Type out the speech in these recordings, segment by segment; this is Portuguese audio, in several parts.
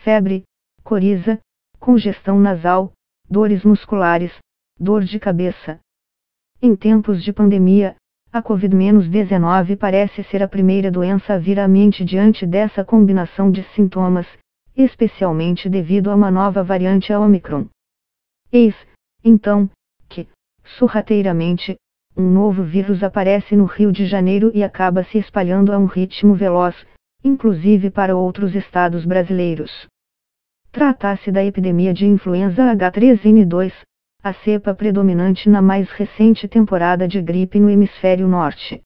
febre, coriza, congestão nasal, dores musculares, dor de cabeça. Em tempos de pandemia, a Covid-19 parece ser a primeira doença a vir à mente diante dessa combinação de sintomas, especialmente devido a uma nova variante a Omicron. Eis, então, que, sorrateiramente, um novo vírus aparece no Rio de Janeiro e acaba se espalhando a um ritmo veloz, inclusive para outros estados brasileiros. Trata-se da epidemia de influenza H3N2, a cepa predominante na mais recente temporada de gripe no hemisfério norte.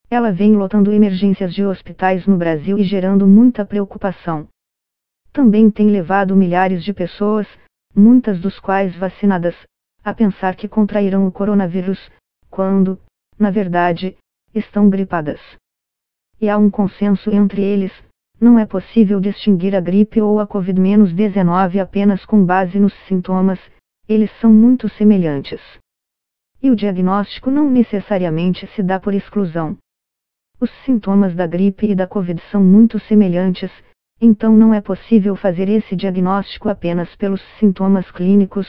Ela vem lotando emergências de hospitais no Brasil e gerando muita preocupação. Também tem levado milhares de pessoas, muitas dos quais vacinadas, a pensar que contrairão o coronavírus, quando, na verdade, estão gripadas. E há um consenso entre eles: não é possível distinguir a gripe ou a Covid-19 apenas com base nos sintomas, eles são muito semelhantes. E o diagnóstico não necessariamente se dá por exclusão. Os sintomas da gripe e da Covid são muito semelhantes, então não é possível fazer esse diagnóstico apenas pelos sintomas clínicos,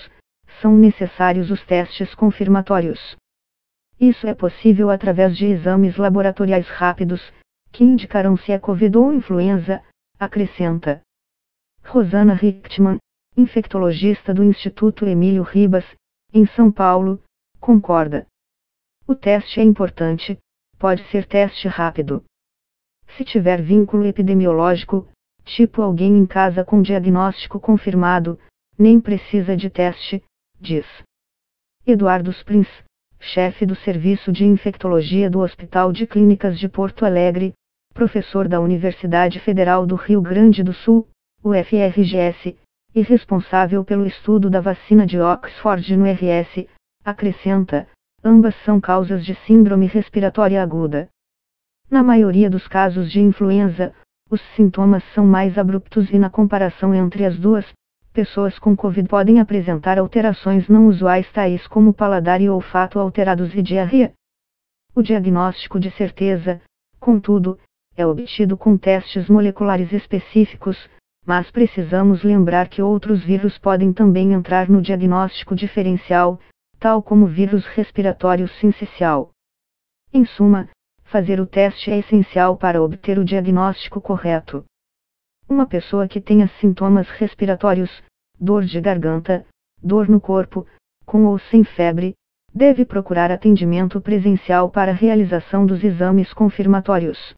são necessários os testes confirmatórios. Isso é possível através de exames laboratoriais rápidos, que indicarão se é Covid ou influenza, acrescenta Rosana Richtmann, infectologista do Instituto Emílio Ribas, em São Paulo, concorda. O teste é importante, pode ser teste rápido. Se tiver vínculo epidemiológico, tipo alguém em casa com diagnóstico confirmado, nem precisa de teste, diz Eduardo Sprins, chefe do Serviço de Infectologia do Hospital de Clínicas de Porto Alegre, professor da Universidade Federal do Rio Grande do Sul, UFRGS, e responsável pelo estudo da vacina de Oxford no RS, acrescenta, ambas são causas de síndrome respiratória aguda. Na maioria dos casos de influenza, os sintomas são mais abruptos e na comparação entre as duas, pessoas com Covid podem apresentar alterações não usuais tais como paladar e olfato alterados e diarreia. O diagnóstico de certeza, contudo, é obtido com testes moleculares específicos, mas precisamos lembrar que outros vírus podem também entrar no diagnóstico diferencial, tal como o vírus respiratório sincicial. Em suma, fazer o teste é essencial para obter o diagnóstico correto. Uma pessoa que tenha sintomas respiratórios, dor de garganta, dor no corpo, com ou sem febre, deve procurar atendimento presencial para a realização dos exames confirmatórios.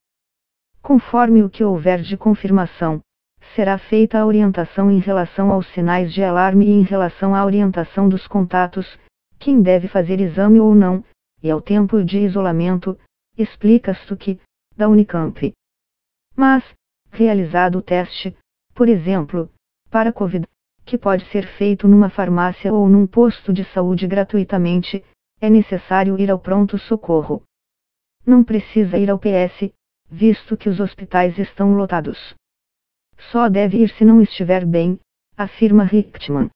Conforme o que houver de confirmação, será feita a orientação em relação aos sinais de alarme e em relação à orientação dos contatos, quem deve fazer exame ou não, e ao tempo de isolamento, explica Stuck, da Unicamp. Mas, realizado o teste, por exemplo, para Covid, que pode ser feito numa farmácia ou num posto de saúde gratuitamente, é necessário ir ao pronto-socorro. Não precisa ir ao PS, visto que os hospitais estão lotados. Só deve ir se não estiver bem, afirma Richtmann.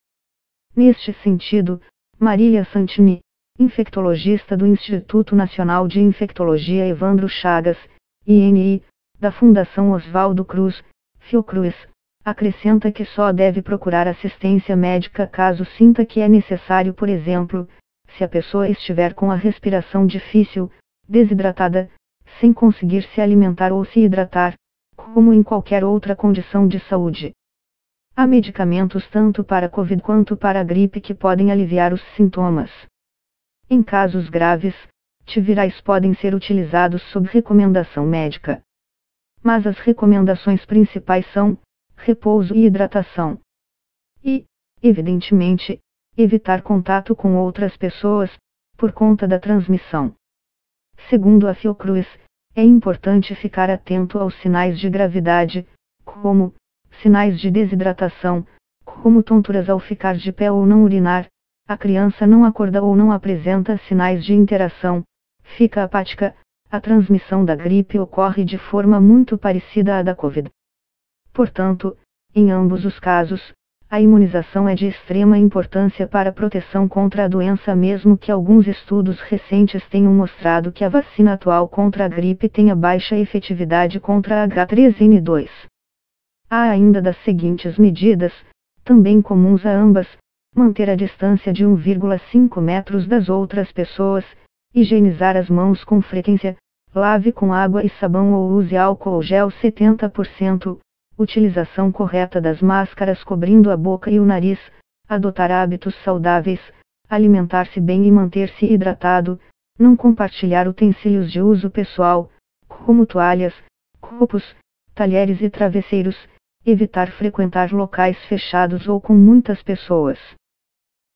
Neste sentido, Marília Santini, infectologista do Instituto Nacional de Infectologia Evandro Chagas, INI, da Fundação Oswaldo Cruz, Fiocruz, acrescenta que só deve procurar assistência médica caso sinta que é necessário, por exemplo, se a pessoa estiver com a respiração difícil, desidratada, sem conseguir se alimentar ou se hidratar, como em qualquer outra condição de saúde. Há medicamentos tanto para Covid quanto para a gripe que podem aliviar os sintomas. Em casos graves, antivirais podem ser utilizados sob recomendação médica. Mas as recomendações principais são repouso e hidratação. E, evidentemente, evitar contato com outras pessoas, por conta da transmissão. Segundo a Fiocruz, é importante ficar atento aos sinais de gravidade, como sinais de desidratação, como tonturas ao ficar de pé ou não urinar, a criança não acorda ou não apresenta sinais de interação, fica apática, a transmissão da gripe ocorre de forma muito parecida à da Covid. Portanto, em ambos os casos, a imunização é de extrema importância para a proteção contra a doença, mesmo que alguns estudos recentes tenham mostrado que a vacina atual contra a gripe tenha baixa efetividade contra a H3N2. Há ainda das seguintes medidas, também comuns a ambas: manter a distância de 1,5 metros das outras pessoas, higienizar as mãos com frequência, lave com água e sabão ou use álcool gel 70%, utilização correta das máscaras cobrindo a boca e o nariz, adotar hábitos saudáveis, alimentar-se bem e manter-se hidratado, não compartilhar utensílios de uso pessoal, como toalhas, copos, talheres e travesseiros, evitar frequentar locais fechados ou com muitas pessoas.